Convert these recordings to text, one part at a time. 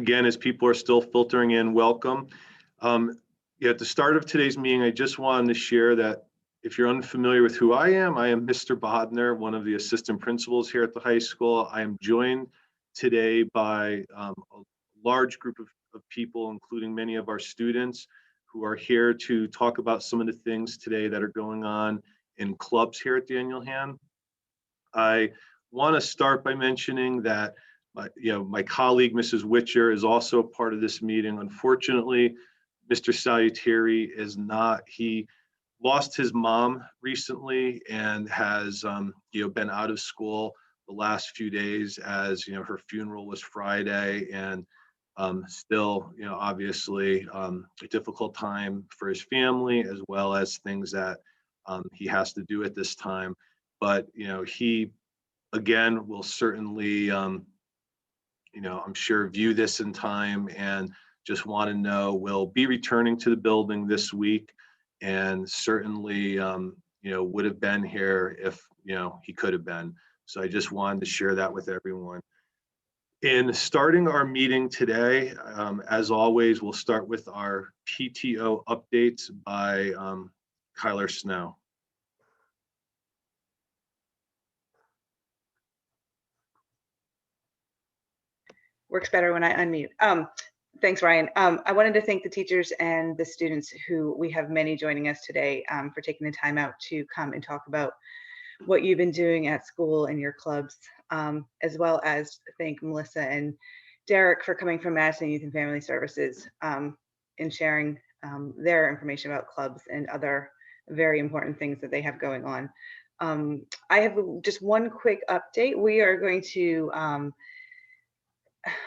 again, as people are still filtering in, welcome. Yeah, at the start of today's meeting, I just wanted to share that if you're unfamiliar with who I am Mr. Bodner, one of the assistant principals here at the high school. I am joined today by a large group of people, including many of our students, who are here to talk about some of the things today that are going on in clubs here at Daniel Hand. I want to start by mentioning that my colleague, Mrs. Witcher, is also a part of this meeting. Unfortunately, Mr. Salutary is not. He lost his mom recently and has been out of school the last few days, as her funeral was Friday, and still obviously a difficult time for his family, as well as things that he has to do at this time. But he again will certainly I'm sure view this in time, and just want to know we'll be returning to the building this week, and certainly would have been here if he could have been. So I just wanted to share that with everyone. In starting our meeting today, as always, we'll start with our PTO updates by Kyler Snow. Works better when I unmute. Thanks, Ryan. I wanted to thank the teachers and the students, who we have many joining us today, for taking the time out to come and talk about what you've been doing at school and your clubs, as well as thank Melissa and Derek for coming from Madison Youth and Family Services and sharing their information about clubs and other very important things that they have going on. I have just one quick update. We are going to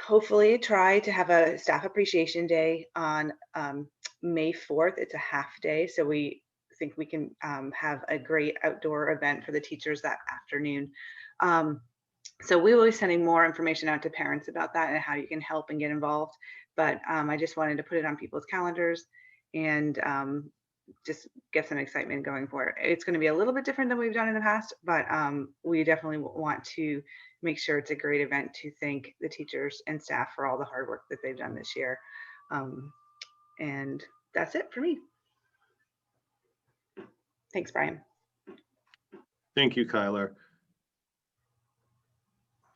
hopefully try to have a staff appreciation day on May 4th. It's a half day, so we think we can have a great outdoor event for the teachers that afternoon. So we will be sending more information out to parents about that and how you can help and get involved. But I just wanted to put it on people's calendars and just get some excitement going for it. It's going to be a little bit different than we've done in the past, but we definitely want to make sure it's a great event to thank the teachers and staff for all the hard work that they've done this year. And that's it for me. Thanks, Brian. Thank you, Kyler.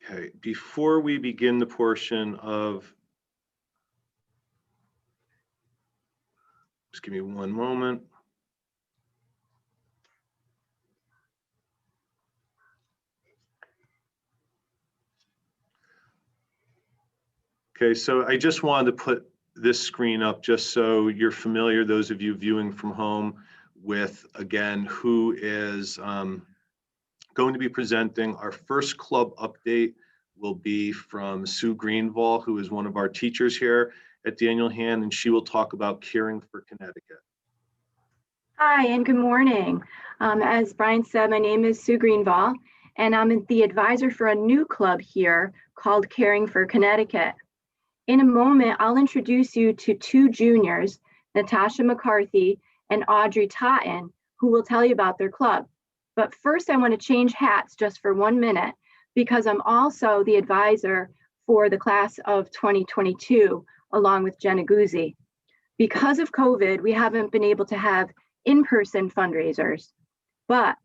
Okay, before we begin the portion of, just give me one moment. Okay, so I just wanted to put this screen up just so you're familiar, those of you viewing from home, with, again, who is going to be presenting. Our first club update will be from Sue Greenvall, who is one of our teachers here at Daniel Hand, and she will talk about Caring for Connecticut. Hi, and good morning. As Brian said, my name is Sue Greenvall, and I'm the advisor for a new club here called Caring for Connecticut. In a moment, I'll introduce you to two juniors, Natasha McCarthy and Audrey Totten, who will tell you about their club. But first, I want to change hats just for 1 minute, because I'm also the advisor for the class of 2022, along with Jenna Guzzi. Because of COVID, we haven't been able to have in-person fundraisers, but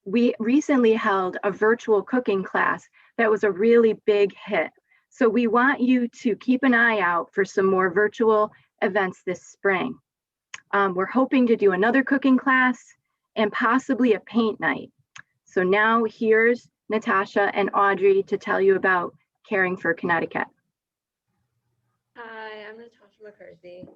we recently held a virtual cooking class that was a really big hit. So we want you to keep an eye out for some more virtual events this spring. We're hoping to do another cooking class and possibly a paint night. So now here's Natasha and Audrey to tell you about Caring for Connecticut. Hi, I'm Natasha McCarthy.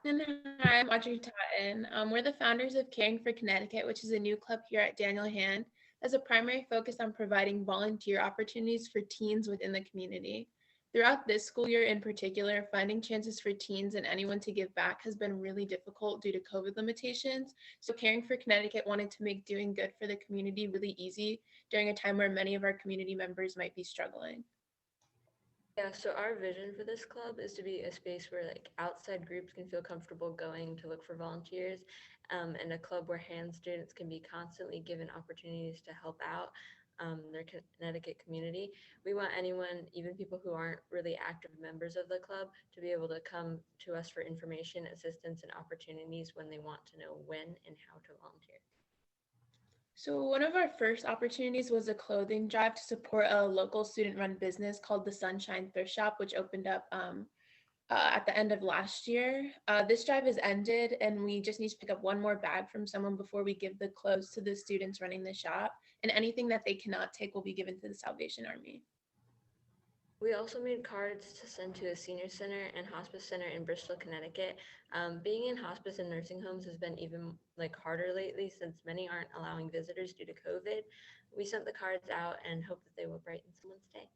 And hi, I'm Audrey Totten. We're the founders of Caring for Connecticut, which is a new club here at Daniel Hand, as a primary focus on providing volunteer opportunities for teens within the community. Throughout this school year in particular, finding chances for teens and anyone to give back has been really difficult due to COVID limitations. So Caring for Connecticut wanted to make doing good for the community really easy during a time where many of our community members might be struggling. Yeah, so our vision for this club is to be a space where outside groups can feel comfortable going to look for volunteers, and a club where Hand students can be constantly given opportunities to help out. their Connecticut community. We want anyone, even people who aren't really active members of the club, to be able to come to us for information, assistance, and opportunities when they want to know when and how to volunteer. So one of our first opportunities was a clothing drive to support a local student-run business called the Sunshine Thrift Shop, which opened up at the end of last year. This drive has ended, and we just need to pick up one more bag from someone before we give the clothes to the students running the shop. And anything that they cannot take will be given to the Salvation Army. We also made cards to send to a senior center and hospice center in Bristol, Connecticut. Being in hospice and nursing homes has been even harder lately since many aren't allowing visitors due to COVID. We sent the cards out and hope that they will brighten someone's day.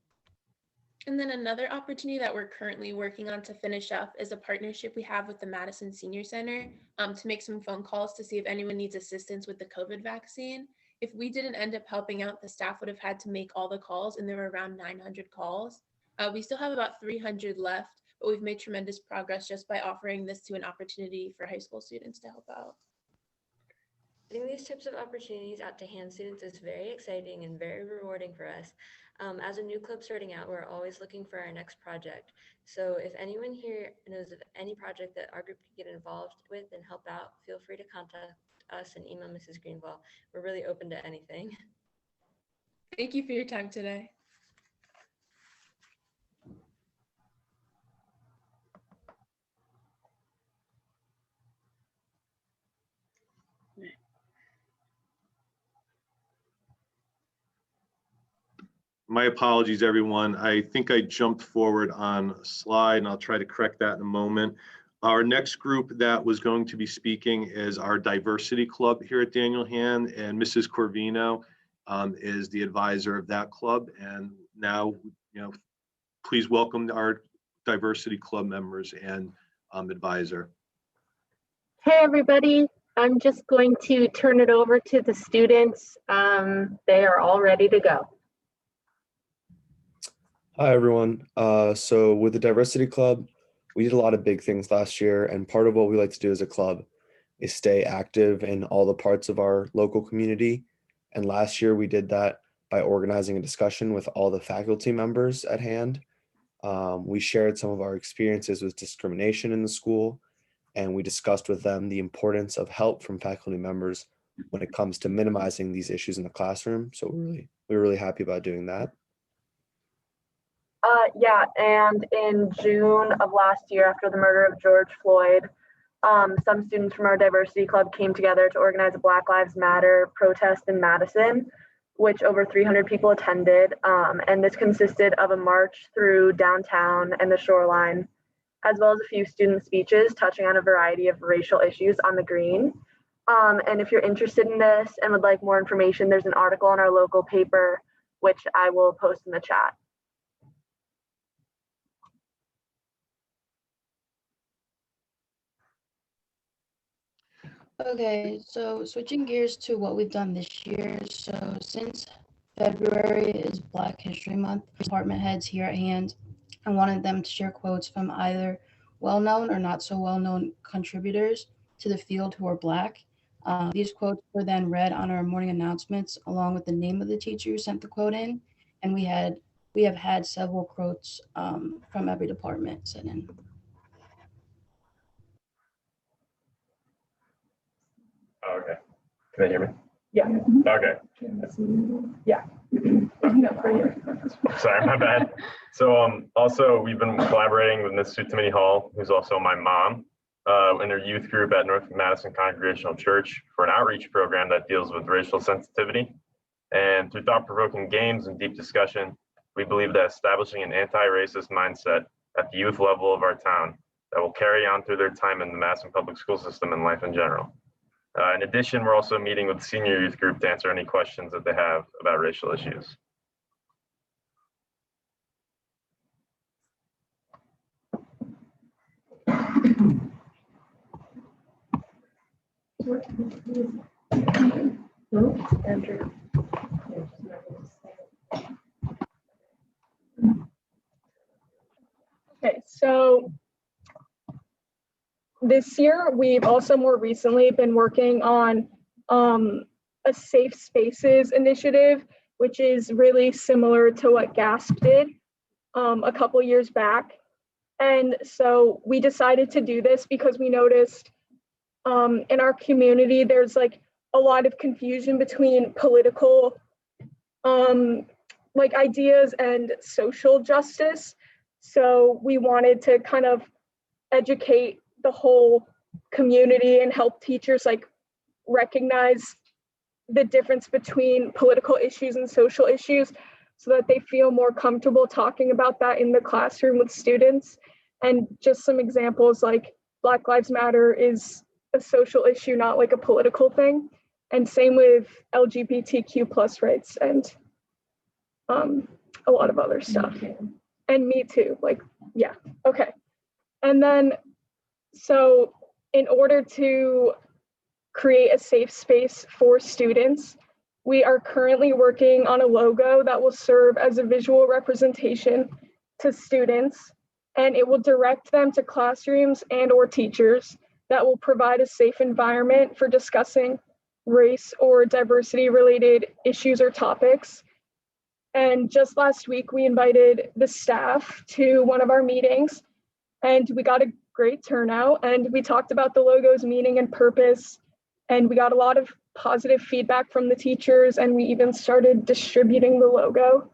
And then another opportunity that we're currently working on to finish up is a partnership we have with the Madison Senior Center to make some phone calls to see if anyone needs assistance with the COVID vaccine. If we didn't end up helping out, the staff would have had to make all the calls, and there were around 900 calls. We still have about 300 left, but we've made tremendous progress just by offering this to an opportunity for high school students to help out. Getting these types of opportunities out to hand students is very exciting and very rewarding for us. As a new club starting out, we're always looking for our next project. So if anyone here knows of any project that our group could get involved with and help out, feel free to contact us and email Mrs. Greenwald. We're really open to anything. Thank you for your time today. My apologies, everyone. I think I jumped forward on a slide, and I'll try to correct that in a moment. Our next group that was going to be speaking is our diversity club here at Daniel Hand, and Mrs. Corvino is the advisor of that club. And now, please welcome our diversity club members and advisor. Hey, everybody. I'm just going to turn it over to the students. They are all ready to go. Hi, everyone. So with the Diversity Club, we did a lot of big things last year, and part of what we like to do as a club is stay active in all the parts of our local community. And last year we did that by organizing a discussion with all the faculty members at hand. We shared some of our experiences with discrimination in the school, and we discussed with them the importance of help from faculty members when it comes to minimizing these issues in the classroom. So we were really happy about doing that. Yeah, and in June of last year, after the murder of George Floyd, some students from our diversity club came together to organize a Black Lives Matter protest in Madison, which over 300 people attended. And this consisted of a march through downtown and the shoreline, as well as a few student speeches touching on a variety of racial issues on the green. And if you're interested in this and would like more information, there's an article in our local paper, which I will post in the chat. Okay, so switching gears to what we've done this year. So since February is Black History Month, department heads here at Hand, I wanted them to share quotes from either well-known or not so well-known contributors to the field who are Black. These quotes were then read on our morning announcements along with the name of the teacher who sent the quote in, and we have had several quotes from every department sent in. Oh, okay. Can they hear me? Yeah. Okay. Yeah. Sorry, my bad. So also we've been collaborating with Ms. Sutamini Hall, who's also my mom, in her youth group at North Madison Congregational Church for an outreach program that deals with racial sensitivity. And through thought-provoking games and deep discussion, we believe that establishing an anti-racist mindset at the youth level of our town that will carry on through their time in the Madison public school system and life in general. In addition, we're also meeting with the senior youth group to answer any questions that they have about racial issues. Okay, so this year, we've also more recently been working on a safe spaces initiative which is really similar to what GASP did a couple years back. And so we decided to do this because we noticed in our community, there's like a lot of confusion between political like ideas and social justice. So we wanted to kind of educate the whole community and help teachers like recognize the difference between political issues and social issues so that they feel more comfortable talking about that in the classroom with students. And just some examples like Black Lives Matter is a social issue, not like a political thing. And same with LGBTQ plus rights and a lot of other stuff. And me too, like, yeah, okay. And then, so in order to create a safe space for students, we are currently working on a logo that will serve as a visual representation to students, and it will direct them to classrooms and or teachers that will provide a safe environment for discussing race or diversity related issues or topics. And just last week, we invited the staff to one of our meetings and we got a great turnout and we talked about the logo's meaning and purpose. And we got a lot of positive feedback from the teachers and we even started distributing the logo.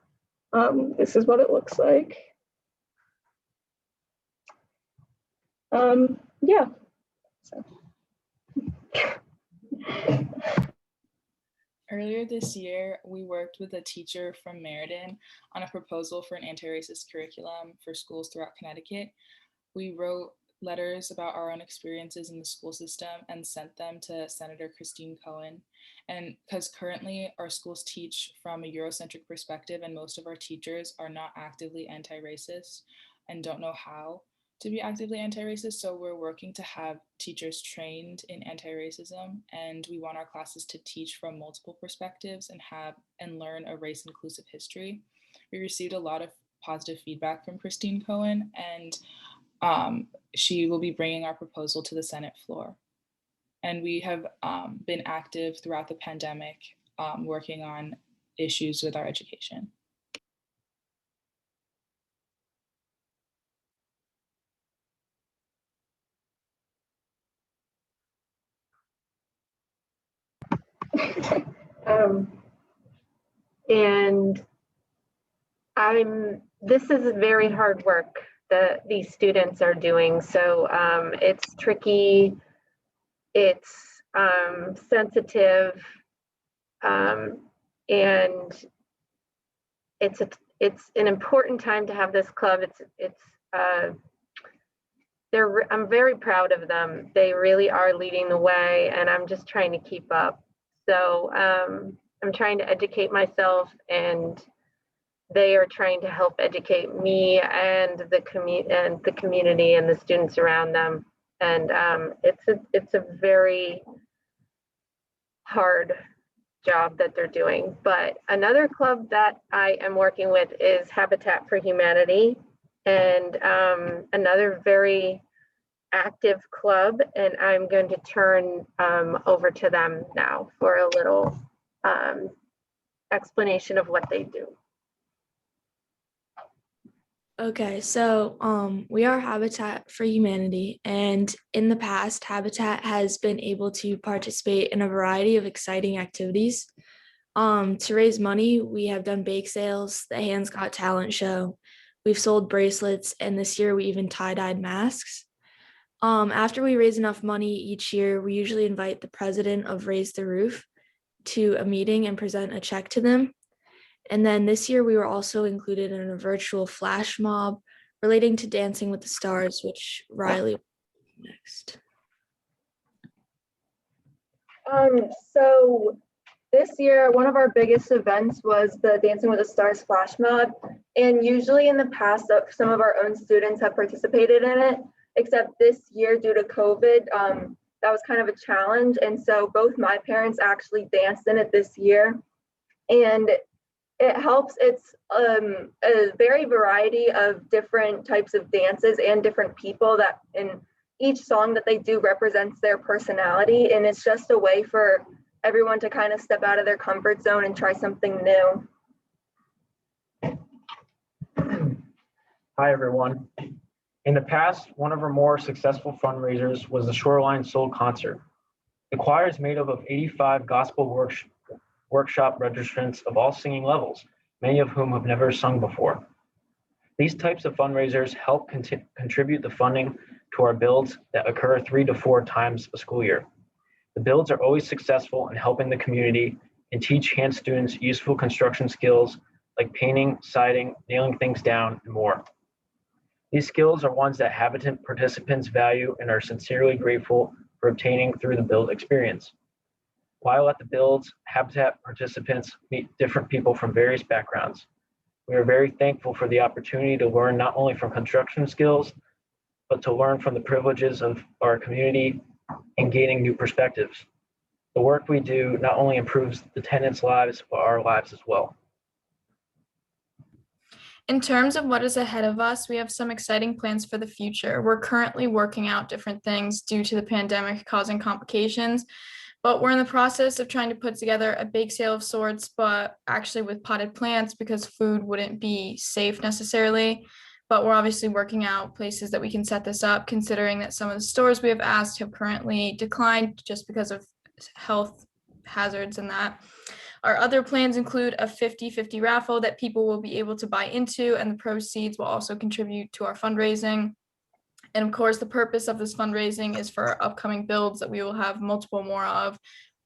This is what it looks like. Yeah. So. Earlier this year, we worked with a teacher from Meriden on a proposal for an anti-racist curriculum for schools throughout Connecticut. We wrote letters about our own experiences in the school system and sent them to Senator Christine Cohen. And because currently our schools teach from a Eurocentric perspective and most of our teachers are not actively anti-racist and don't know how to be actively anti-racist. So we're working to have teachers trained in anti-racism, and we want our classes to teach from multiple perspectives and learn a race inclusive history. We received a lot of positive feedback from Christine Cohen, and she will be bringing our proposal to the Senate floor. And we have been active throughout the pandemic, working on issues with our education. And this is very hard work that these students are doing. So it's tricky, it's sensitive, and it's an important time to have this club. I'm very proud of them. They really are leading the way, and I'm just trying to keep up. So I'm trying to educate myself, and they are trying to help educate me and the community and the students around them. And it's a very hard job that they're doing. But another club that I am working with is Habitat for Humanity, and another very active club, and I'm going to turn over to them now for a little explanation of what they do. Okay, so we are Habitat for Humanity, and in the past, Habitat has been able to participate in a variety of exciting activities. To raise money, we have done bake sales, the Hands Got Talent show, we've sold bracelets, and this year we even tie-dyed masks. After we raise enough money each year, we usually invite the president of Raise the Roof to a meeting and present a check to them. And then this year we were also included in a virtual flash mob relating to Dancing with the Stars, which Riley will do next. So this year, one of our biggest events was the Dancing with the Stars flash mob. And usually in the past, some of our own students have participated in it, except this year due to COVID, that was kind of a challenge. And so both my parents actually danced in it this year. And it helps. It's a very variety of different types of dances and different people that in each song that they do represents their personality. And it's just a way for everyone to kind of step out of their comfort zone and try something new. Hi, everyone. In the past, one of our more successful fundraisers was the Shoreline Soul Concert. The choir is made up of 85 gospel workshop registrants of all singing levels, many of whom have never sung before. These types of fundraisers help contribute the funding to our builds that occur 3 to 4 times a school year. The builds are always successful in helping the community and teach hand students useful construction skills like painting, siding, nailing things down, and more. These skills are ones that Habitat participants value and are sincerely grateful for obtaining through the build experience. While at the builds, Habitat participants meet different people from various backgrounds. We are very thankful for the opportunity to learn not only from construction skills, but to learn from the privileges of our community and gaining new perspectives. The work we do not only improves the tenants' lives, but our lives as well. In terms of what is ahead of us, we have some exciting plans for the future. We're currently working out different things due to the pandemic causing complications, but we're in the process of trying to put together a bake sale of sorts, but actually with potted plants because food wouldn't be safe necessarily. But we're obviously working out places that we can set this up, considering that some of the stores we have asked have currently declined just because of health hazards and that. Our other plans include a 50-50 raffle that people will be able to buy into, and the proceeds will also contribute to our fundraising. And of course, the purpose of this fundraising is for our upcoming builds that we will have multiple more of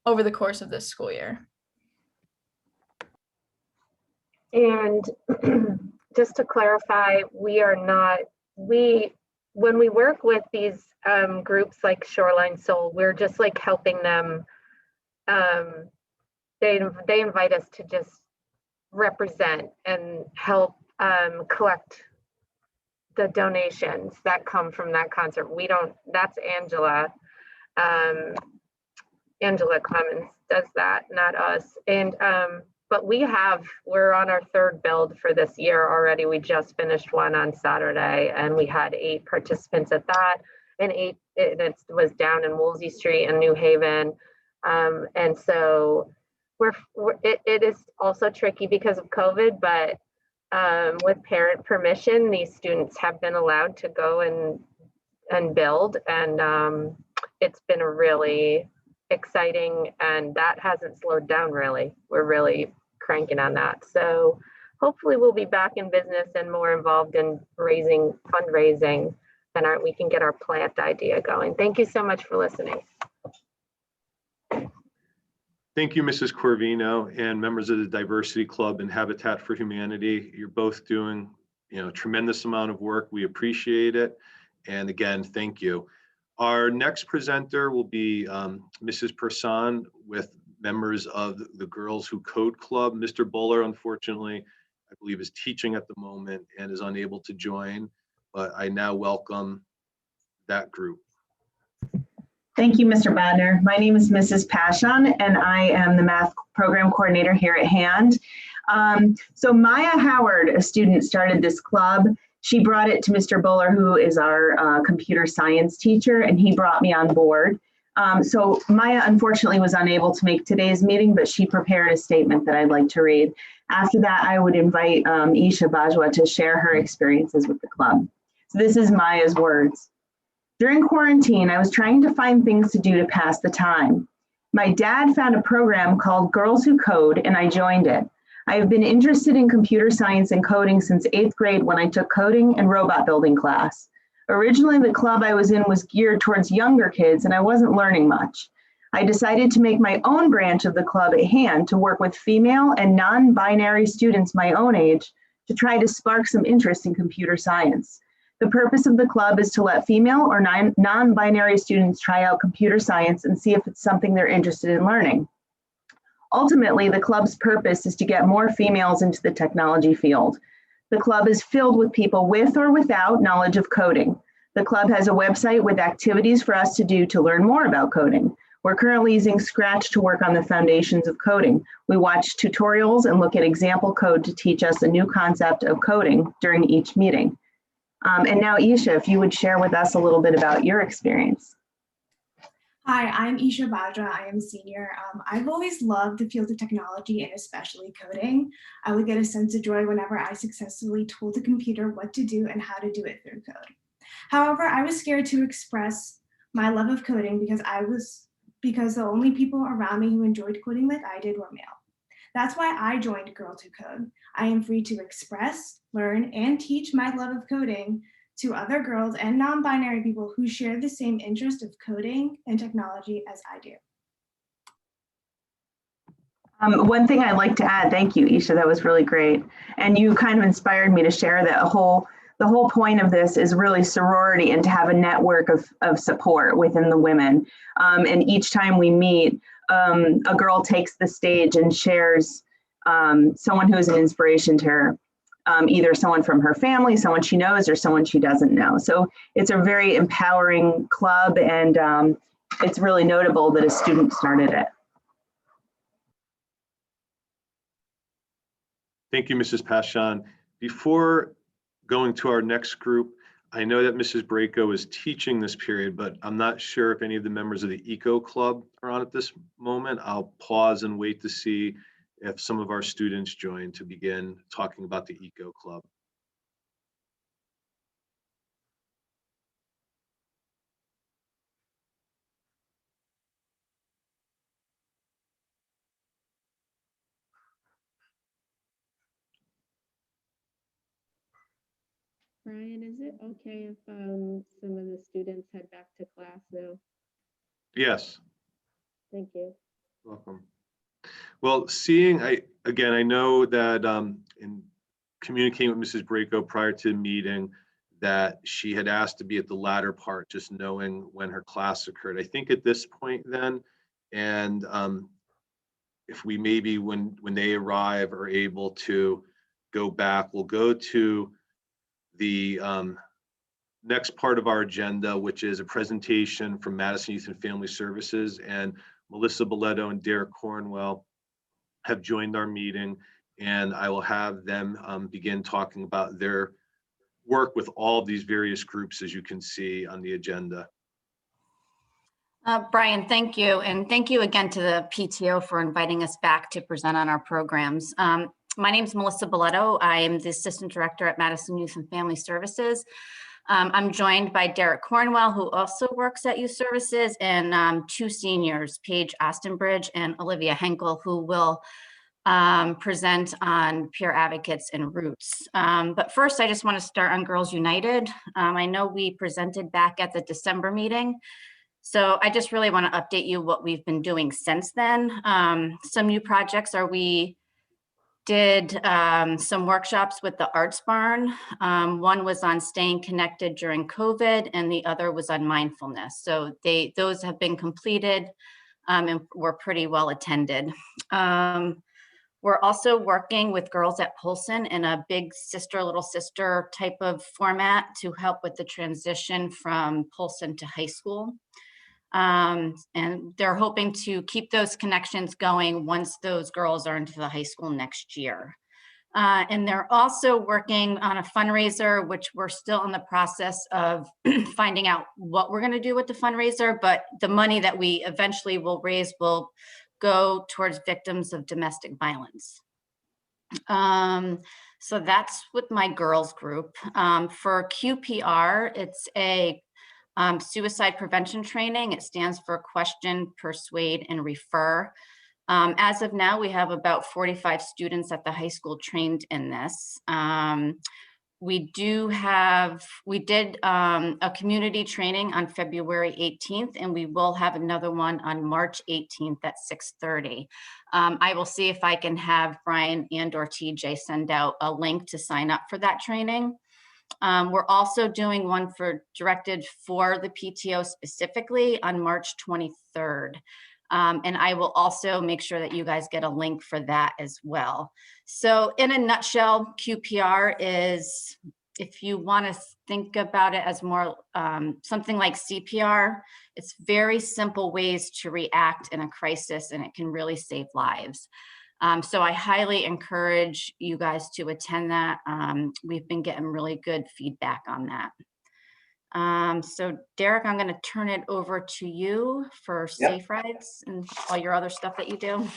over the course of this school year. And just to clarify, when we work with these groups like Shoreline Soul, we're just like helping them. They invite us to just represent and help collect the donations that come from that concert. That's Angela. Angela Clemens does that, not us. And but we're on our 3rd build for this year already. We just finished one on Saturday and we had 8 participants at that, and it was down in Woolsey Street in New Haven. And so it is also tricky because of COVID, but with parent permission, these students have been allowed to go and build, and it's been a really exciting, and that hasn't slowed down really. We're really cranking on that. So hopefully we'll be back in business and more involved in fundraising, and we can get our plant idea going. Thank you so much for listening. Thank you, Mrs. Corvino, and members of the Diversity Club and Habitat for Humanity. You're both doing, tremendous amount of work. We appreciate it. And again, thank you. Our next presenter will be Mrs. Person with members of the Girls Who Code Club. Mr. Buller, unfortunately, I believe is teaching at the moment and is unable to join, but I now welcome that group. Thank you, Mr. Badner. My name is Mrs. Passion, and I am the math program coordinator here at HAND. So Maya Howard, a student, started this club. She brought it to Mr. Buller, who is our computer science teacher, and he brought me on board. So Maya unfortunately was unable to make today's meeting, but she prepared a statement that I'd like to read. After that, I would invite Isha Bajwa to share her experiences with the club. So this is Maya's words. During quarantine, I was trying to find things to do to pass the time. My dad found a program called Girls Who Code, and I joined it. I have been interested in computer science and coding since 8th grade when I took coding and robot building class. Originally, the club I was in was geared towards younger kids, and I wasn't learning much. I decided to make my own branch of the club at HAND to work with female and non-binary students my own age to try to spark some interest in computer science. The purpose of the club is to let female or non-binary students try out computer science and see if it's something they're interested in learning. Ultimately, the club's purpose is to get more females into the technology field. The club is filled with people with or without knowledge of coding. The club has a website with activities for us to do to learn more about coding. We're currently using Scratch to work on the foundations of coding. We watch tutorials and look at example code to teach us a new concept of coding during each meeting. And now, Isha, if you would share with us a little bit about your experience. Hi, I'm Isha Bajra. I am senior. I've always loved the field of technology and especially coding. I would get a sense of joy whenever I successfully told the computer what to do and how to do it through code. However, I was scared to express my love of coding because the only people around me who enjoyed coding like I did were male. That's why I joined Girls Who Code. I am free to express, learn, and teach my love of coding to other girls and non-binary people who share the same interest of coding and technology as I do. One thing I'd like to add, thank you, Isha, that was really great. And you kind of inspired me to share that the whole point of this is really sorority and to have a network of support within the women. And each time we meet, a girl takes the stage and shares someone who is an inspiration to her. Either someone from her family, someone she knows, or someone she doesn't know. So it's a very empowering club, and it's really notable that a student started it. Thank you, Mrs. Pashan. Before going to our next group, I know that Mrs. Braco is teaching this period, but I'm not sure if any of the members of the Eco Club are on at this moment. I'll pause and wait to see if some of our students join to begin talking about the Eco Club. Brian, is it okay if some of the students head back to class now? Yes. Thank you. Welcome. Well, I know that in communicating with Mrs. Braco prior to the meeting, that she had asked to be at the latter part, just knowing when her class occurred. I think at this point then, and if we maybe when they arrive are able to go back, we'll go to the next part of our agenda, which is a presentation from Madison Youth and Family Services, and Melissa Boletto and Derek Cornwell have joined our meeting, and I will have them begin talking about their work with all of these various groups, as you can see on the agenda. Brian, thank you. And thank you again to the PTO for inviting us back to present on our programs. My name is Melissa Boletto. I am the Assistant Director at Madison Youth and Family Services. I'm joined by Derek Cornwell, who also works at Youth Services, and two seniors, Paige Ostenbridge and Olivia Henkel, who will present on peer advocates and roots. But first, I just want to start on Girls United. I know we presented back at the December meeting, so I just really want to update you what we've been doing since then. Some new projects are we did some workshops with the Arts Barn. One was on staying connected during COVID, and the other was on mindfulness. So those have been completed and were pretty well attended. We're also working with girls at Polson in a big sister, little sister type of format to help with the transition from Polson to high school. And they're hoping to keep those connections going once those girls are into the high school next year. And they're also working on a fundraiser, which we're still in the process of finding out what we're going to do with the fundraiser, but the money that we eventually will raise will go towards victims of domestic violence. So that's with my girls group. For QPR, it's a suicide prevention training. It stands for question, persuade, and refer. As of now, we have about 45 students at the high school trained in this. We did a community training on February 18th, and we will have another one on March 18th at 6:30. I will see if I can have Brian and or TJ send out a link to sign up for that training. We're also doing one directed for the PTO specifically on March 23rd. And I will also make sure that you guys get a link for that as well. So in a nutshell, QPR is, if you want to think about it as more something like CPR, it's very simple ways to react in a crisis, and it can really save lives. So I highly encourage you guys to attend that. We've been getting really good feedback on that. So Derek, I'm going to turn it over to you for Safe Rides and all your other stuff that you do.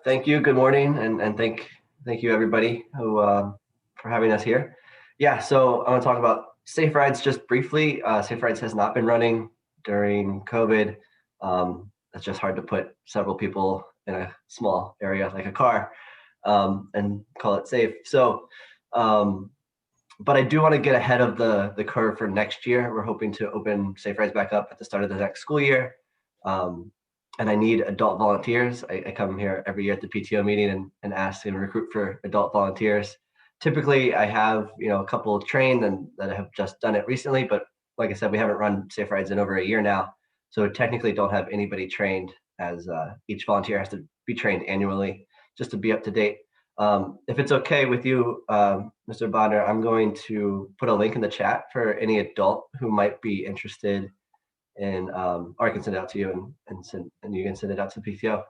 Thank you. Good morning, and thank you everybody who for having us here. Yeah, so I want to talk about Safe Rides just briefly. Safe Rides has not been running during COVID. It's just hard to put several people in a small area like a car and call it safe. So, but I do want to get ahead of the curve for next year. We're hoping to open Safe Rides back up at the start of the next school year. And I need adult volunteers. I come here every year at the PTO meeting and ask and recruit for adult volunteers. Typically, I have a couple trained and that have just done it recently, but like I said, we haven't run Safe Rides in over a year now, so technically don't have anybody trained, as each volunteer has to be trained annually just to be up to date. If it's okay with you, Mr. Bonner, I'm going to put a link in the chat for any adult who might be interested in, or I can send it out to you and you can send it out to the PTO.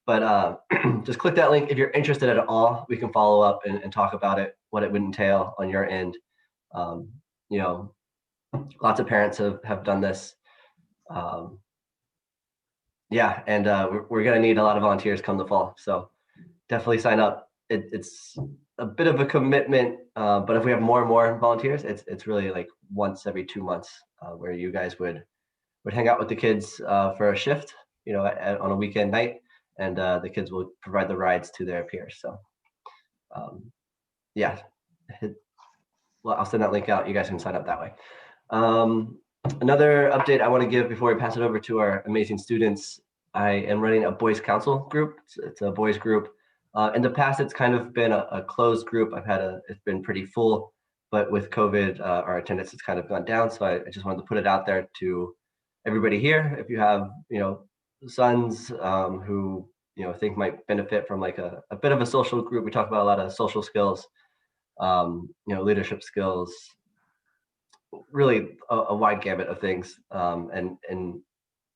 But just click that link if you're interested at all. We can follow up and talk about it, what it would entail on your end. Lots of parents have done this. Yeah, and we're going to need a lot of volunteers come the fall. So definitely sign up. It's a bit of a commitment, but if we have more and more volunteers, it's really like once every 2 months where you guys would hang out with the kids for a shift, on a weekend night, and the kids will provide the rides to their peers. So yeah, well, I'll send that link out. You guys can sign up that way. Another update I want to give before we pass it over to our amazing students. I am running a boys council group. It's a boys group. In the past, it's kind of been a closed group. It's been pretty full, but with COVID, our attendance has kind of gone down. So I just wanted to put it out there to everybody here. If you have, sons who, think might benefit from like a bit of a social group. We talk about a lot of social skills, leadership skills, really a wide gamut of things, and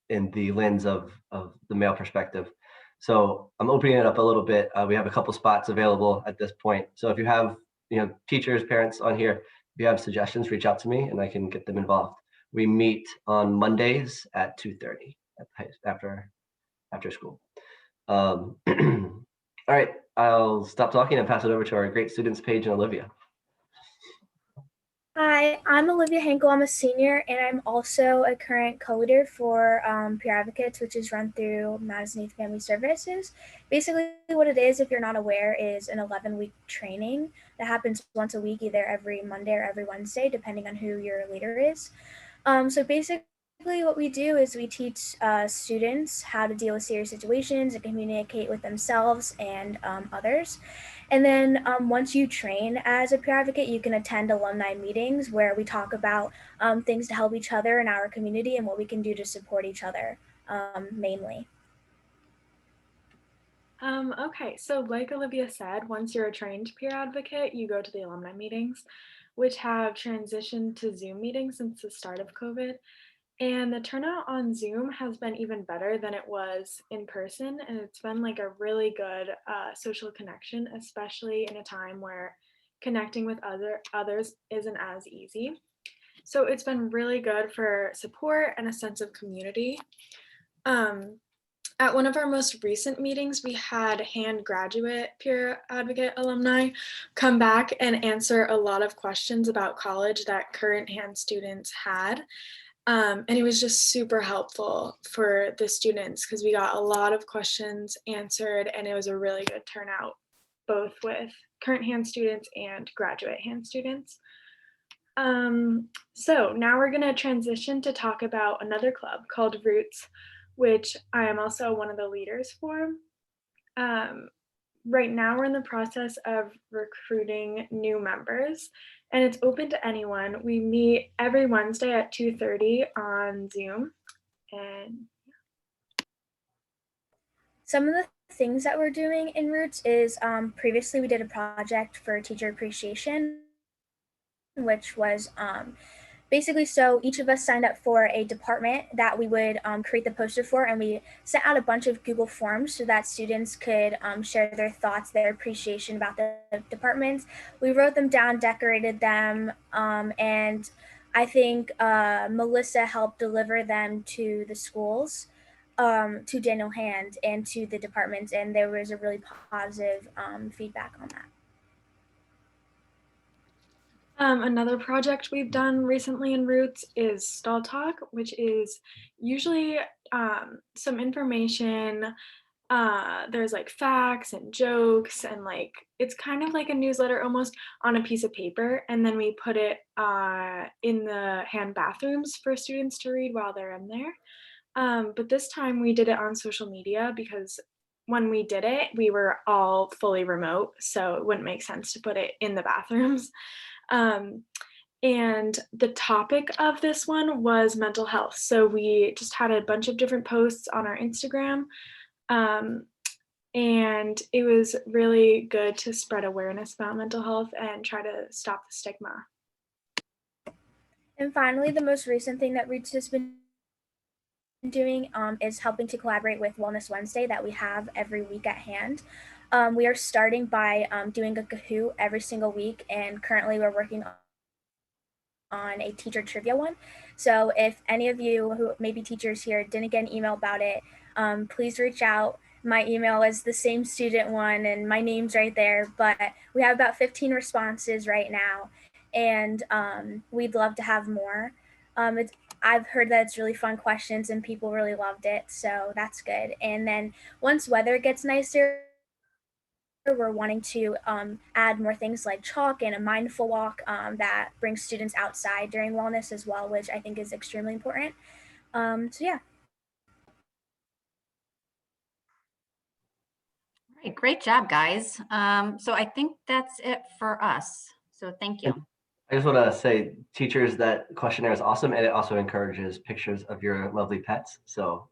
in the lens of the male perspective. So I'm opening it up a little bit. We have a couple spots available at this point. So if you have, teachers, parents on here, if you have suggestions, reach out to me and I can get them involved. We meet on Mondays at 2:30 after school. All right, I'll stop talking and pass it over to our great students, Paige and Olivia. Hi, I'm Olivia Henkel. I'm a senior, and I'm also a current co-leader for Peer Advocates, which is run through Madison Youth Family Services. Basically, what it is, if you're not aware, is an 11-week training that happens once a week, either every Monday or every Wednesday, depending on who your leader is. So basically, what we do is we teach students how to deal with serious situations and communicate with themselves and others. And then once you train as a peer advocate, you can attend alumni meetings where we talk about things to help each other in our community and what we can do to support each other, mainly. Okay, so like Olivia said, once you're a trained peer advocate, you go to the alumni meetings, which have transitioned to Zoom meetings since the start of COVID. And the turnout on Zoom has been even better than it was in person. And it's been like a really good social connection, especially in a time where connecting with others isn't as easy. So it's been really good for support and a sense of community. At one of our most recent meetings, we had hand graduate peer advocate alumni come back and answer a lot of questions about college that current hand students had. And it was just super helpful for the students because we got a lot of questions answered and it was a really good turnout, both with current hand students and graduate hand students. So now we're gonna transition to talk about another club called Roots, which I am also one of the leaders for. Right now we're in the process of recruiting new members and it's open to anyone. We meet every Wednesday at 2:30 on Zoom. And some of the things that we're doing in Roots is previously we did a project for teacher appreciation, which was basically, so each of us signed up for a department that we would create the poster for, and we sent out a bunch of Google Forms so that students could share their thoughts, their appreciation about the departments. We wrote them down, decorated them, and I think Melissa helped deliver them to the schools, to Daniel Hand and to the departments, and there was a really positive feedback on that. Another project we've done recently in Roots is Stall Talk, which is usually some information. There's like facts and jokes, and like it's kind of like a newsletter almost on a piece of paper, and then we put it in the hand bathrooms for students to read while they're in there. But this time we did it on social media because when we did it, we were all fully remote, so it wouldn't make sense to put it in the bathrooms. And the topic of this one was mental health. So we just had a bunch of different posts on our Instagram. And it was really good to spread awareness about mental health and try to stop the stigma. And finally, the most recent thing that Roots has been doing is helping to collaborate with Wellness Wednesday that we have every week at hand. We are starting by doing a Kahoot every single week, and currently we're working on a teacher trivia one. So if any of you who may be teachers here didn't get an email about it, please reach out. My email is the same student one and my name's right there, but we have about 15 responses right now, and we'd love to have more. I've heard that it's really fun questions and people really loved it, so that's good. And then once weather gets nicer, we're wanting to add more things like chalk and a mindful walk that brings students outside during wellness as well, which I think is extremely important. So yeah. All right, great job, guys. So I think that's it for us. So thank you. I just want to say, teachers, that questionnaire is awesome, and it also encourages pictures of your lovely pets. So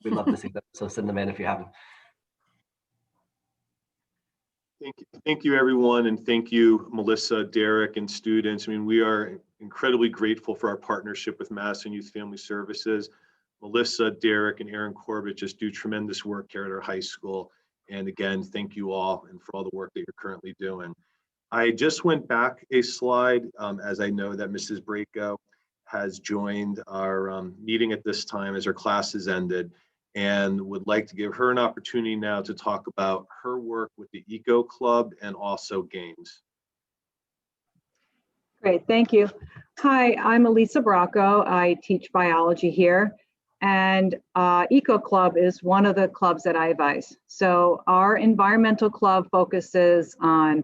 we'd love to see them. So send them in if you have them. Thank you, everyone, and thank you, Melissa, Derek, and students. I mean, we are incredibly grateful for our partnership with Madison Youth Family Services. Melissa, Derek, and Aaron Corbett just do tremendous work here at our high school. And again, thank you all and for all the work that you're currently doing. I just went back a slide as I know that Mrs. Braco has joined our meeting at this time as her class has ended, and would like to give her an opportunity now to talk about her work with the Eco Club and also games. Great, thank you. Hi, I'm Elisa Bracco. I teach biology here, and Eco Club is one of the clubs that I advise. So our environmental club focuses on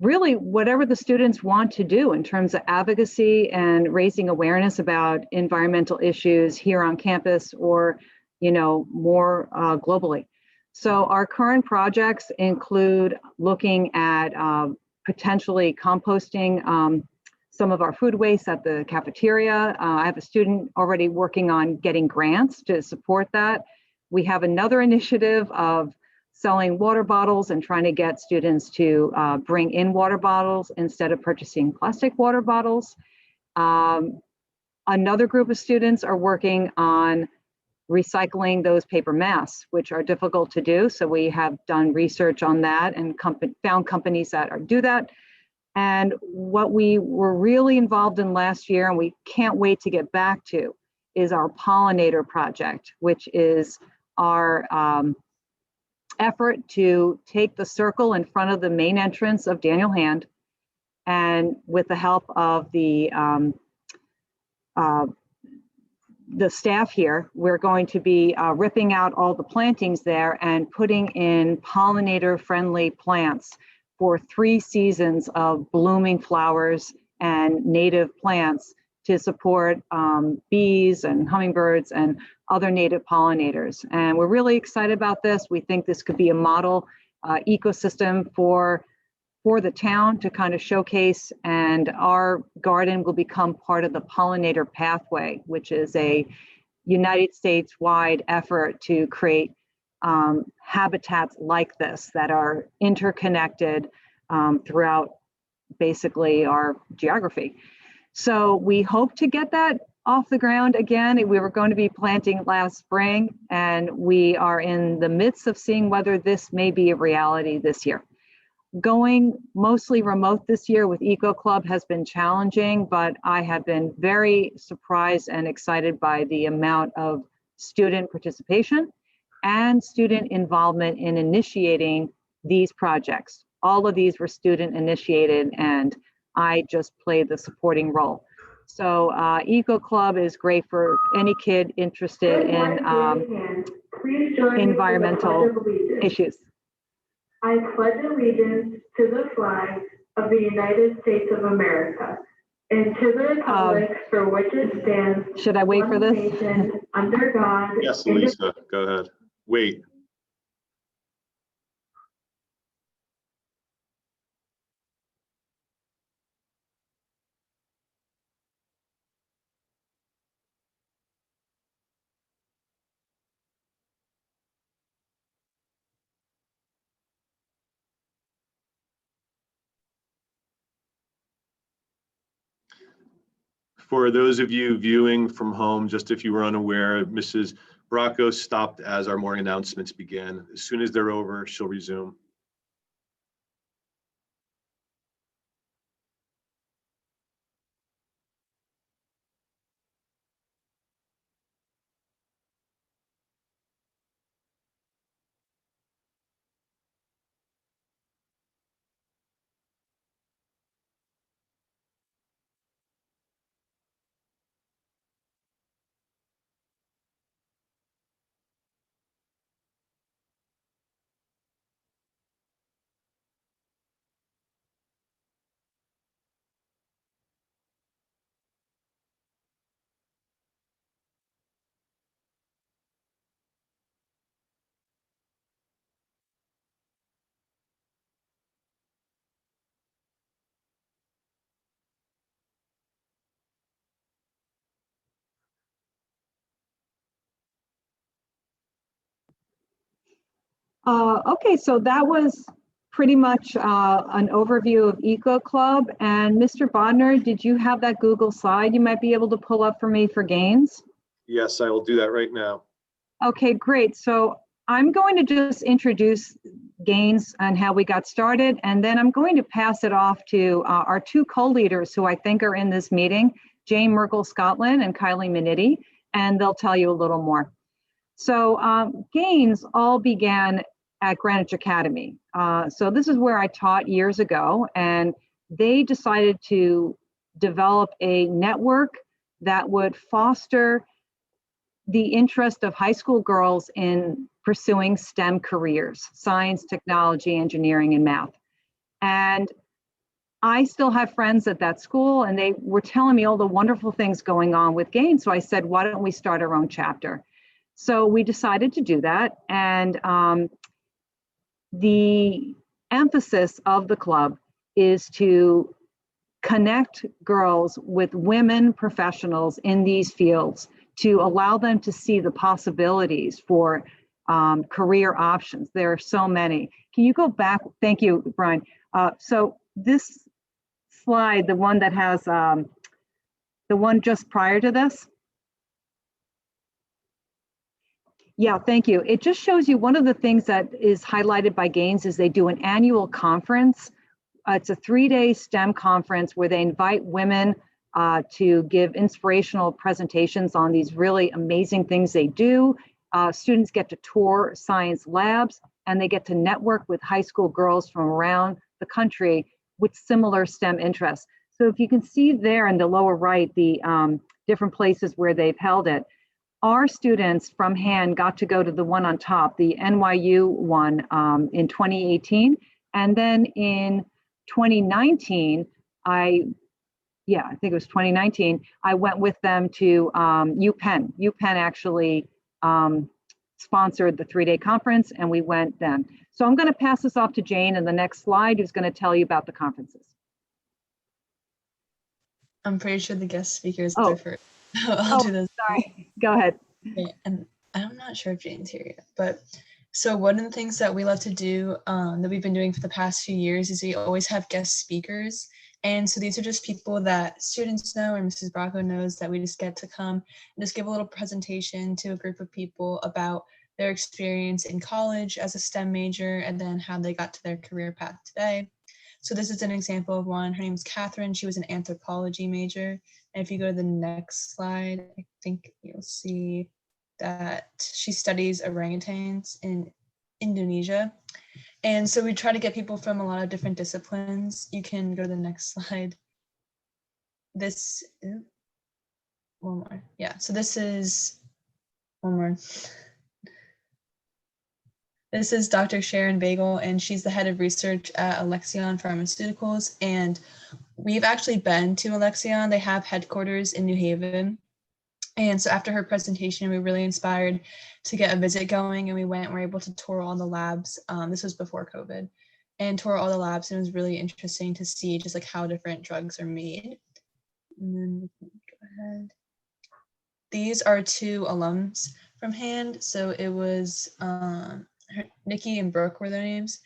really whatever the students want to do in terms of advocacy and raising awareness about environmental issues here on campus or, you know, more globally. So our current projects include looking at potentially composting some of our food waste at the cafeteria. I have a student already working on getting grants to support that. We have another initiative of selling water bottles and trying to get students to bring in water bottles instead of purchasing plastic water bottles. Another group of students are working on recycling those paper masks, which are difficult to do. So we have done research on that and found companies that do that. And what we were really involved in last year, and we can't wait to get back to, is our pollinator project, which is our effort to take the circle in front of the main entrance of Daniel Hand, and with the help of the staff here, we're going to be ripping out all the plantings there and putting in pollinator-friendly plants for 3 seasons of blooming flowers and native plants to support bees and hummingbirds and other native pollinators. And we're really excited about this. We think this could be a model ecosystem for the town to kind of showcase, and our garden will become part of the pollinator pathway, which is a United States-wide effort to create habitats like this that are interconnected throughout basically our geography. So we hope to get that off the ground again. We were going to be planting last spring, and we are in the midst of seeing whether this may be a reality this year. Going mostly remote this year with Eco Club has been challenging, but I have been very surprised and excited by the amount of student participation and student involvement in initiating these projects. All of these were student initiated, and I just played the supporting role. So Eco Club is great for any kid interested in environmental issues. I pledge allegiance to the flag of the United States of America and to the republic for which it stands. Should I wait for this? Nation, under God. Yes, Lisa, go ahead. Wait. For those of you viewing from home, just if you were unaware, Mrs. Bracco stopped as our morning announcements began. As soon as they're over, she'll resume. Okay, so that was pretty much an overview of Eco Club. And Mr. Bodner, did you have that Google slide you might be able to pull up for me for gains? Yes, I will do that right now. Okay, great. So I'm going to just introduce gains and how we got started, and then I'm going to pass it off to our two co-leaders who I think are in this meeting, Jane Merkel Scotland and Kylie Minetti, and they'll tell you a little more. So gains all began at Greenwich Academy. So this is where I taught years ago, and they decided to develop a network that would foster the interest of high school girls in pursuing STEM careers, science, technology, engineering, and math. And I still have friends at that school, and they were telling me all the wonderful things going on with gains. So I said, why don't we start our own chapter? So we decided to do that. And the emphasis of the club is to connect girls with women professionals in these fields to allow them to see the possibilities for career options. There are so many. Can you go back? Thank you, Brian. So this slide, the one that has, the one just prior to this. Yeah, thank you. It just shows you one of the things that is highlighted by Gaines is they do an annual conference. It's a 3-day STEM conference where they invite women to give inspirational presentations on these really amazing things they do. Students get to tour science labs, and they get to network with high school girls from around the country with similar STEM interests. So if you can see there in the lower right, the different places where they've held it, our students from Han got to go to the one on top, the NYU one in 2018. And then in 2019, I think it was 2019, I went with them to UPenn. UPenn actually sponsored the 3-day conference, and we went then. So I'm going to pass this off to Jane in the next slide, who's going to tell you about the conferences. I'm pretty sure the guest speaker is there first. I'll do this. Sorry. Go ahead. Okay, and I'm not sure if Jane's here yet, but so one of the things that we love to do that we've been doing for the past few years is we always have guest speakers. And so these are just people that students know or Mrs. Bracco knows that we just get to come and just give a little presentation to a group of people about their experience in college as a STEM major, and then how they got to their career path today. So this is an example of one. Her name is Catherine. She was an anthropology major. And if you go to the next slide, I think you'll see that she studies orangutans in Indonesia. And so we try to get people from a lot of different disciplines. You can go to the next slide. This, one more. Yeah, so this is, one more. This is Dr. Sharon Bagel, and she's the head of research at Alexion Pharmaceuticals. And we've actually been to Alexion. They have headquarters in New Haven. And so after her presentation, we were really inspired to get a visit going, and we were able to tour all the labs. This was before COVID, and tour all the labs, and it was really interesting to see just like how different drugs are made. And then we can go ahead. These are two alums from HAND. So it was Nikki and Brooke were their names,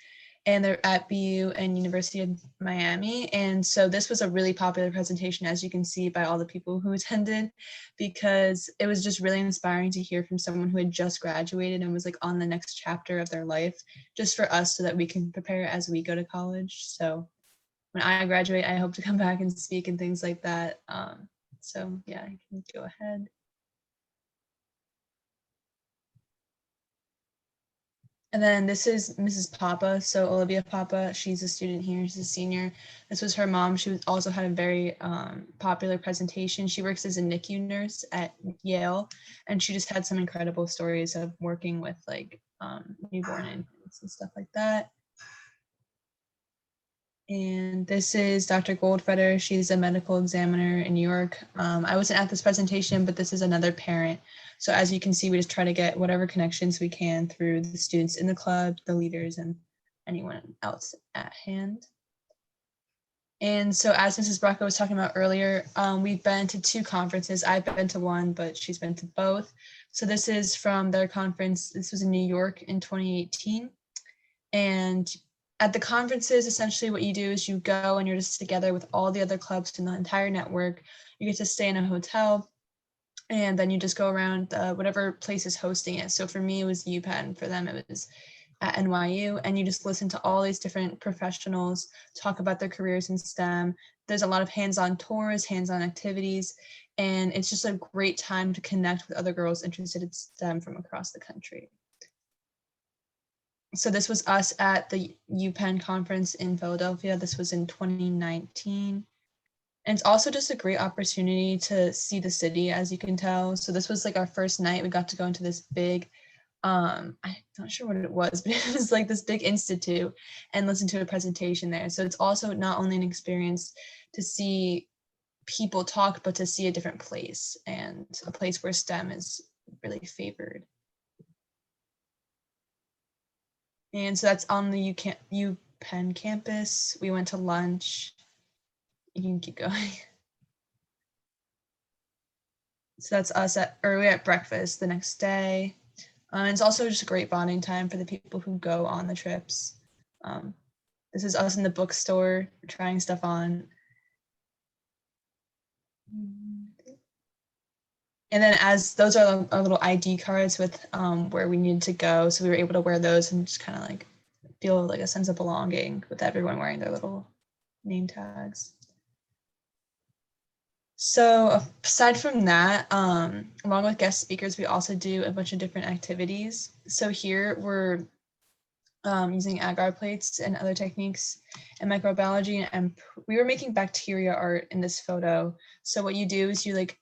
and they're at BU and University of Miami. And so this was a really popular presentation, as you can see by all the people who attended, because it was just really inspiring to hear from someone who had just graduated and was like on the next chapter of their life, just for us so that we can prepare as we go to college. So when I graduate, I hope to come back and speak and things like that. So yeah, you can go ahead. And then this is Mrs. Papa. So Olivia Papa, she's a student here, she's a senior. This was her mom. She also had a very popular presentation. She works as a NICU nurse at Yale, and she just had some incredible stories of working with like newborn infants and stuff like that. And this is Dr. Goldfeder. She's a medical examiner in New York. I wasn't at this presentation, but this is another parent. So as you can see, we just try to get whatever connections we can through the students in the club, the leaders, and anyone else at hand. And so as Mrs. Bracco was talking about earlier, we've been to two conferences. I've been to one, but she's been to both. So this is from their conference. This was in New York in 2018. And at the conferences, essentially what you do is you go and you're just together with all the other clubs in the entire network. You get to stay in a hotel, and then you just go around whatever place is hosting it. So for me, it was UPenn. For them, it was at NYU, and you just listen to all these different professionals talk about their careers in STEM. There's a lot of hands-on tours, hands-on activities, and it's just a great time to connect with other girls interested in STEM from across the country. So this was us at the UPenn conference in Philadelphia. This was in 2019. And it's also just a great opportunity to see the city, as you can tell. So this was like our first night. We got to go into this big, I'm not sure what it was, but it was like this big institute and listen to a presentation there. So it's also not only an experience to see people talk, but to see a different place, and a place where STEM is really favored. And so that's on the UPenn campus. We went to lunch. You can keep going. So that's us we at breakfast the next day. It's also just a great bonding time for the people who go on the trips. This is us in the bookstore trying stuff on. And then as those are our little ID cards with where we needed to go. So we were able to wear those and just kind of like feel like a sense of belonging with everyone wearing their little name tags. So aside from that, along with guest speakers, we also do a bunch of different activities. So here we're using agar plates and other techniques in microbiology, and we were making bacteria art in this photo. So what you do is you like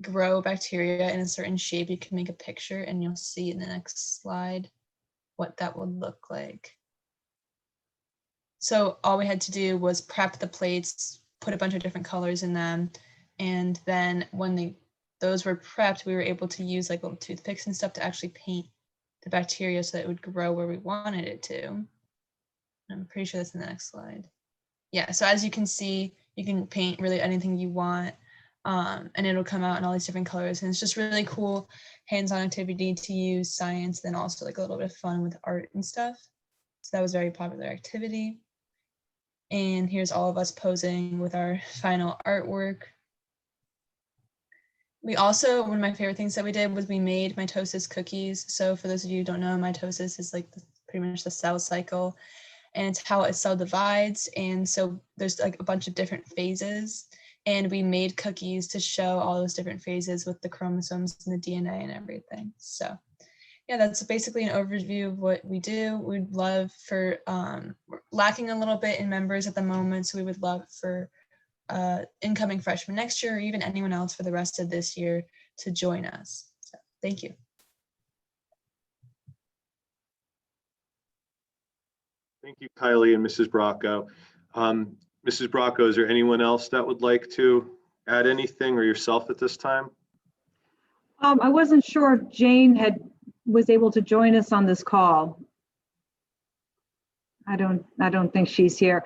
grow bacteria in a certain shape. You can make a picture, and you'll see in the next slide what that would look like. So all we had to do was prep the plates, put a bunch of different colors in them, and then when those were prepped, we were able to use like little toothpicks and stuff to actually paint the bacteria so that it would grow where we wanted it to. I'm pretty sure that's in the next slide. Yeah, so as you can see, you can paint really anything you want, and it'll come out in all these different colors. And it's just really cool hands-on activity to use science, then also like a little bit of fun with art and stuff. So that was a very popular activity. And here's all of us posing with our final artwork. We also, one of my favorite things that we did was we made mitosis cookies. So for those of you who don't know, mitosis is like pretty much the cell cycle, and it's how a cell divides. And so there's like a bunch of different phases, and we made cookies to show all those different phases with the chromosomes and the DNA and everything. So yeah, that's basically an overview of what we do. We'd love for, we're lacking a little bit in members at the moment, so we would love for incoming freshmen next year, or even anyone else for the rest of this year to join us. So thank you. Thank you, Kylie and Mrs. Bracco. Mrs. Bracco, is there anyone else that would like to add anything, or yourself at this time? I wasn't sure if Jane was able to join us on this call. I don't think she's here.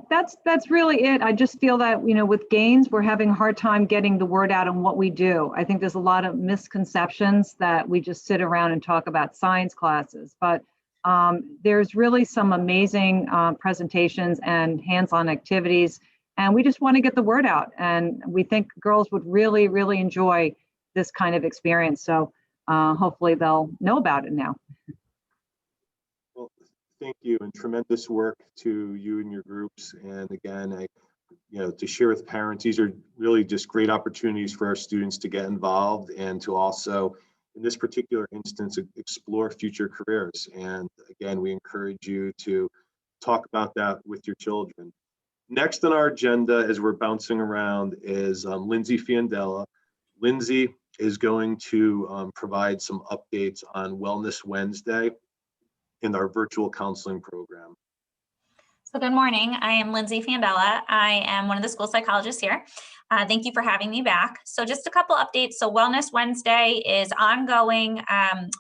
That's really it. I just feel that, you know, with Gaines, we're having a hard time getting the word out on what we do. I think there's a lot of misconceptions that we just sit around and talk about science classes, but there's really some amazing presentations and hands-on activities, and we just want to get the word out. And we think girls would really, really enjoy this kind of experience. So hopefully they'll know about it now. Well, thank you, and tremendous work to you and your groups. And again, to share with parents, these are really just great opportunities for our students to get involved and to also, in this particular instance, explore future careers. And again, we encourage you to talk about that with your children. Next on our agenda, as we're bouncing around, is Lindsay Fiandella. Lindsay is going to provide some updates on Wellness Wednesday in our virtual counseling program. So good morning, I am Lindsay Fiandella. I am one of the school psychologists here. Thank you for having me back. So just a couple updates. So Wellness Wednesday is ongoing.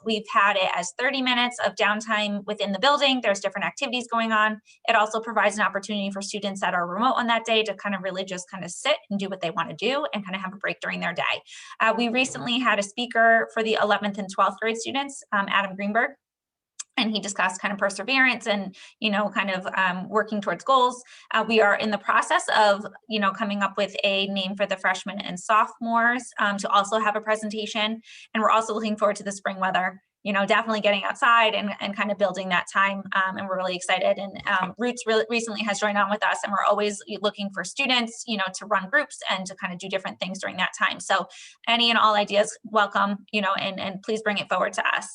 We've had it as 30 minutes of downtime within the building. There's different activities going on. It also provides an opportunity for students that are remote on that day to kind of really just kind of sit and do what they want to do and kind of have a break during their day. We recently had a speaker for the 11th and 12th grade students, Adam Greenberg. And he discussed kind of perseverance and, kind of working towards goals. We are in the process of, coming up with a name for the freshmen and sophomores to also have a presentation. And we're also looking forward to the spring weather, definitely getting outside and kind of building that time. And we're really excited. And Roots recently has joined on with us, and we're always looking for students, to run groups and to kind of do different things during that time. So any and all ideas welcome, and please bring it forward to us.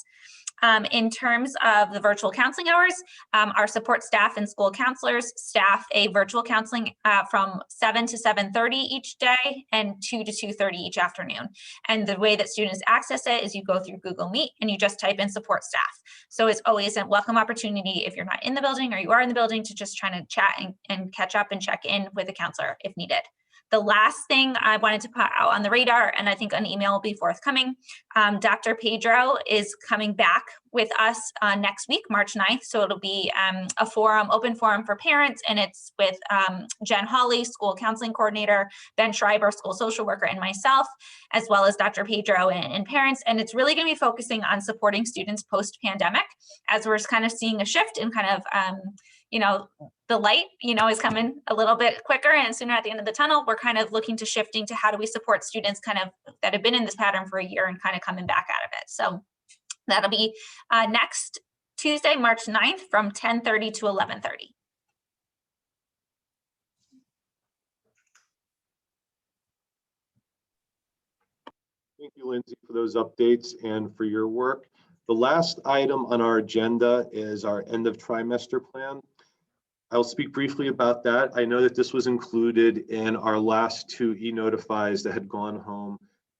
In terms of the virtual counseling hours, our support staff and school counselors staff a virtual counseling from 7 to 7:30 each day and 2 to 2:30 each afternoon. And the way that students access it is you go through Google Meet and you just type in support staff. So it's always a welcome opportunity if you're not in the building or you are in the building to just try to chat and catch up and check in with a counselor if needed. The last thing I wanted to put out on the radar, and I think an email will be forthcoming, Dr. Pedro is coming back with us next week, March 9th. So it'll be a forum, open forum for parents, and it's with Jen Hawley, school counseling coordinator, Ben Schreiber, school social worker, and myself, as well as Dr. Pedro and parents. And it's really going to be focusing on supporting students post-pandemic, as we're kind of seeing a shift in kind of, the light, is coming a little bit quicker and sooner at the end of the tunnel. We're kind of looking to shifting to how do we support students kind of that have been in this pattern for a year and kind of coming back out of it. So that'll be next Tuesday, March 9th from 10:30 to 11:30. Thank you, Lindsay, for those updates and for your work. The last item on our agenda is our end of trimester plan. I'll speak briefly about that. I know that this was included in our last two e-notifies that had gone home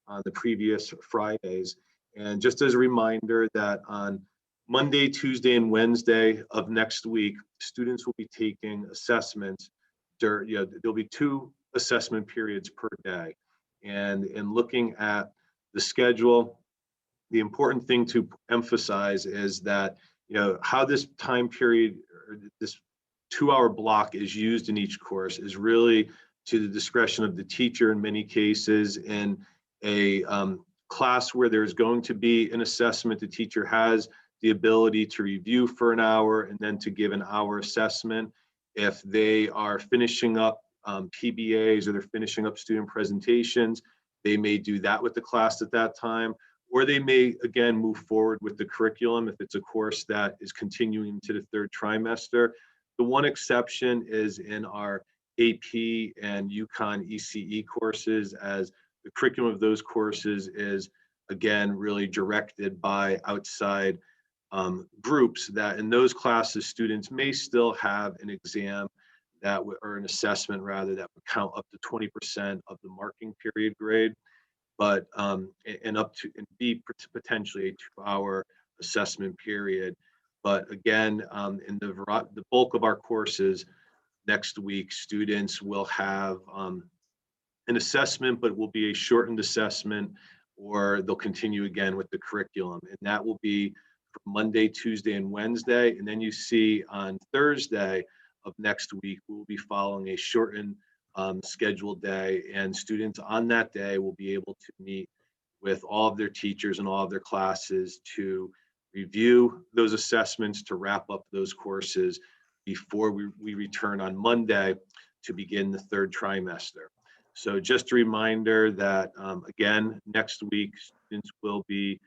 on the previous Fridays. And just as a reminder that on Monday, Tuesday, and Wednesday of next week, students will be taking assessments. There'll be 2 assessment periods per day. And in looking at the schedule, the important thing to emphasize is that, how this time period, or this 2-hour block is used in each course is really to the discretion of the teacher in many cases. In a class where there's going to be an assessment, the teacher has the ability to review for an hour and then to give an hour assessment. If they are finishing up PBAs or they're finishing up student presentations, They may do that with the class at that time, or they may, again, move forward with the curriculum if it's a course that is continuing to the third trimester. The one exception is in our AP and UConn ECE courses, as the curriculum of those courses is, again, really directed by outside groups, that in those classes, students may still have an exam that would, or an assessment rather, that would count up to 20% of the marking period grade, but and up to, and be potentially a 2-hour assessment period. But again, in the bulk of our courses next week, students will have an assessment, but it will be a shortened assessment, or they'll continue again with the curriculum. And that will be for Monday, Tuesday, and Wednesday. And then you see on Thursday of next week, we'll be following a shortened scheduled day, and students on that day will be able to meet with all of their teachers and all of their classes to review those assessments, to wrap up those courses before we return on Monday to begin the third trimester. So just a reminder that, again, next week, students will be,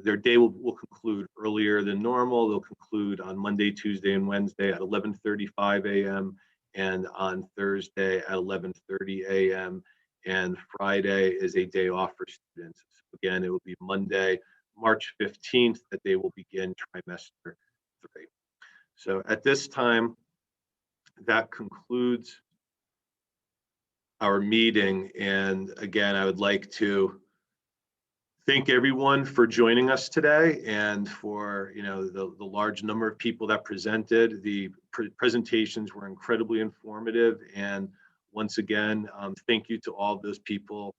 their day will conclude earlier than normal. They'll conclude on Monday, Tuesday, and Wednesday at 11:35 a.m. and on Thursday at 11:30 a.m. And Friday is a day off for students. So again, it will be Monday, March 15th, that they will begin trimester 3. So at this time, that concludes our meeting. And again, I would like to thank everyone for joining us today, and for the large number of people that presented. The presentations were incredibly informative, and once again, thank you to all of those people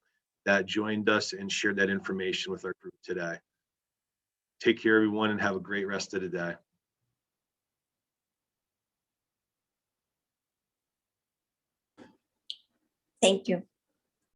that joined us and shared that information with our group today. Take care, everyone, and have a great rest of the day. Thank you.